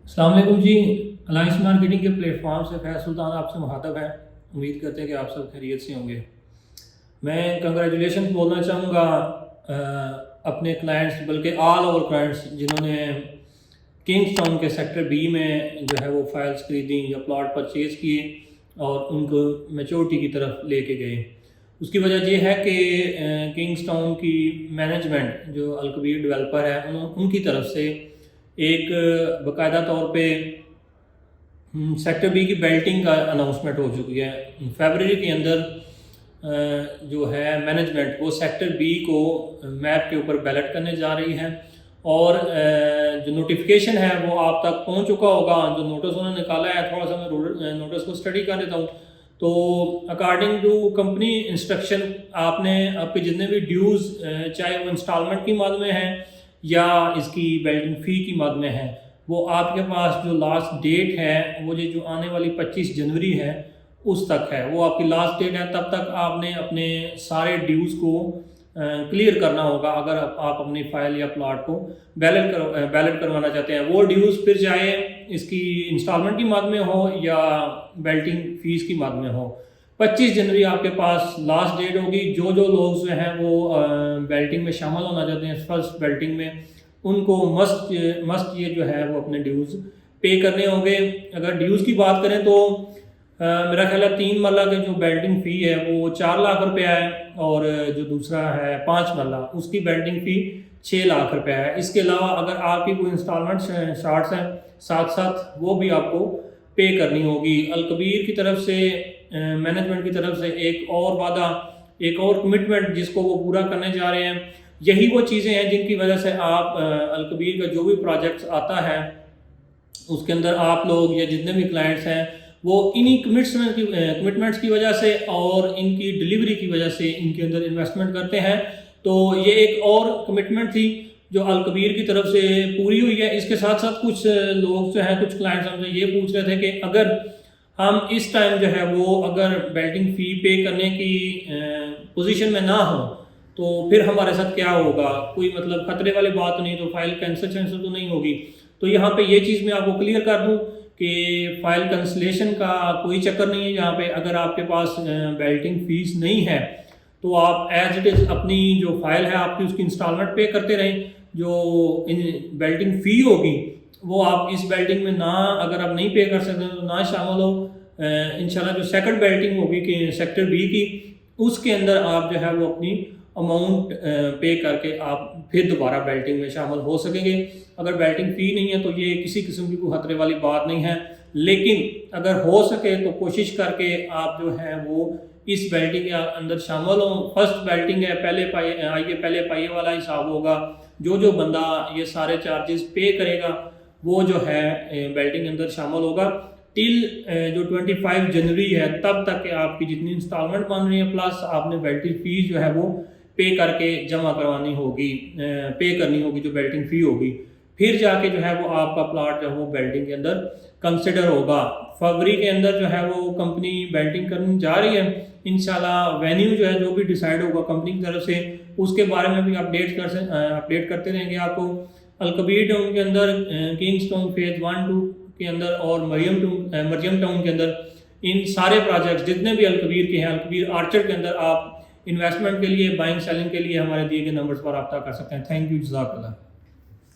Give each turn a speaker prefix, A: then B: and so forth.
A: السلام علیکم جی۔ Alliance marketing کے پلیٹ فارم سے فیض سلطان آپ سے مخاطب ہے۔ امید کرتے ہیں کہ آپ سب خیریت سے ہوں گے۔ میں کنگریچولیشن بولنا چاہوں گا اپنے کلائنٹس، بلکہ آل اوور کلائنٹس جنہوں نے کنگز ٹاؤن کے سیکٹر بی میں جو ہے وہ فائلز خریدیں یا پلاٹ پرچیز کیے اور ان کو میچورٹی کی طرف لے کے گئے۔ اس کی وجہ یہ ہے کہ کنگز ٹاؤن کی مینجمنٹ جو الکبیر ڈیولپر ہے ان کی طرف سے ایک باقاعدہ طور پہ سیکٹر بی کی بیلٹنگ کا اناؤنسمنٹ ہو چکی ہے۔ فیبرری کے اندر جو ہے مینجمنٹ وہ سیکٹر بی کو میپ کے اوپر بیلٹ کرنے جا رہی ہے، اور جو نوٹیفیکیشن ہے وہ آپ تک پہنچ چکا ہوگا۔ جو نوٹس انہوں نے نکالا ہے، تھوڑا سا میں نوٹس کو اسٹڈی کر لیتا ہوں۔ تو اکارڈنگ ٹو کمپنی انسٹرکشن آپ نے آپ کے جتنے بھی ڈیوز، چاہے وہ انسٹالمنٹ کی مد میں ہیں یا اس کی بیلٹنگ فی کی مد میں ہے، وہ آپ کے پاس جو لاسٹ ڈیٹ ہے وہ جو آنے والی 25 جنوری ہے اس تک ہے۔ وہ آپ کی لاسٹ ڈیٹ ہے، تب تک آپ نے اپنے سارے ڈیوز کو کلیئر کرنا ہوگا اگر آپ اپنی فائل یا پلاٹ کو بیلٹ کروانا چاہتے ہیں۔ وہ ڈیوز پھر چاہے اس کی انسٹالمنٹ کی مد میں ہو یا بیلٹنگ فیس کی مد میں ہو، 25 جنوری آپ کے پاس لاسٹ ڈیٹ ہوگی۔ جو لوگ جو ہیں وہ بیلٹنگ میں شامل ہونا چاہتے ہیں، فرسٹ بیلٹنگ میں، ان کو مسٹ یہ جو ہے وہ اپنے ڈیوز پے کرنے ہوں گے۔ اگر ڈیوز کی بات کریں تو میرا خیال ہے 3 مرلہ کی جو بیلٹنگ فی ہے وہ 4 لاکھ روپیہ ہے، اور جو دوسرا ہے 5 مرلہ اس کی بیلٹنگ فی 6 لاکھ روپیہ ہے۔ اس کے علاوہ اگر آپ کی کوئی انسٹالمنٹ شارٹس ہیں ساتھ وہ بھی آپ کو پے کرنی ہوگی۔ الکبیر کی طرف سے، مینجمنٹ کی طرف سے ایک اور وعدہ، ایک اور کمٹمنٹ جس کو وہ پورا کرنے جا رہے ہیں، یہی وہ چیزیں ہیں جن کی وجہ سے آپ الکبیر کا جو بھی پروجیکٹس آتا ہے اس کے اندر آپ لوگ یا جتنے بھی کلائنٹس ہیں وہ انہی کمٹمنٹس کی وجہ سے اور ان کی ڈیلیوری کی وجہ سے ان کے اندر انویسٹمنٹ کرتے ہیں۔ تو یہ ایک اور کمٹمنٹ تھی جو الکبیر کی طرف سے پوری ہوئی ہے۔ اس کے ساتھ ساتھ کچھ لوگ جو ہیں، کچھ کلائنٹس ہم سے یہ پوچھ رہے تھے کہ اگر ہم اس ٹائم جو ہے وہ اگر بیلٹنگ فی پے کرنے کی پوزیشن میں نہ ہوں تو پھر ہمارے ساتھ کیا ہوگا؟ کوئی مطلب خطرے والی بات نہیں، تو فائل کینسل تو نہیں ہوگی؟ تو یہاں پہ یہ چیز میں آپ کو کلیئر کر دوں کہ فائل کینسلیشن کا کوئی چکر نہیں ہے یہاں پہ۔ اگر آپ کے پاس بیلٹنگ فیس نہیں ہے تو آپ ایز اٹ از اپنی جو فائل ہے آپ کی اس کی انسٹالمنٹ پے کرتے رہیں۔ جو بیلٹنگ فی ہوگی وہ آپ اس بیلٹنگ میں نہ، اگر آپ نہیں پے کر سکتے تو نہ شامل ہو۔ انشاءاللہ جو سیکنڈ بیلٹنگ ہوگی کہ سیکٹر بی کی، اس کے اندر آپ جو ہے وہ اپنی اماؤنٹ پے کر کے آپ پھر دوبارہ بیلٹنگ میں شامل ہو سکیں گے۔ اگر بیلٹنگ فی نہیں ہے تو یہ کسی قسم کی کوئی خطرے والی بات نہیں ہے، لیکن اگر ہو سکے تو کوشش کر کے آپ جو ہے وہ اس بیلٹنگ کے اندر شامل ہوں۔ فرسٹ بیلٹنگ ہے، پہلے پائیے والا حساب ہوگا۔ جو بندہ یہ سارے چارجز پے کرے گا وہ جو ہے بیلٹنگ اندر شامل ہوگا۔ ٹل جو 25 جنوری ہے تب تک کہ آپ کی جتنی انسٹالمنٹ بن رہی ہے پلس آپ نے بیلٹنگ فیس جو ہے وہ پے کر کے جمع کروانی ہوگی، پے کرنی ہوگی جو بیلٹنگ فی ہوگی، پھر جا کے جو ہے وہ آپ کا پلاٹ جو ہے وہ بیلٹنگ کے اندر کنسیڈر ہوگا۔ فروری کے اندر جو ہے وہ کمپنی بیلٹنگ کرنے جا رہی ہے۔ انشاءاللہ وینیو جو ہے جو بھی ڈیسائیڈ ہوگا کمپنی کی طرف سے اس کے بارے میں بھی اپڈیٹ کرتے رہیں گے آپ کو۔ الکبیر ٹاؤن کے اندر، کنگز ٹاؤن فیز 1-2 کے اندر اور مریم ٹاؤن کے اندر، ان سارے پروجیکٹس جتنے بھی الکبیر کے ہیں، الکبیر آرچر کے اندر آپ انویسٹمنٹ کے لیے، بائنگ سیلنگ کے لیے ہمارے دیے گئے نمبرز پر رابطہ کر سکتے ہیں۔ تھینک یو، جزاک اللہ۔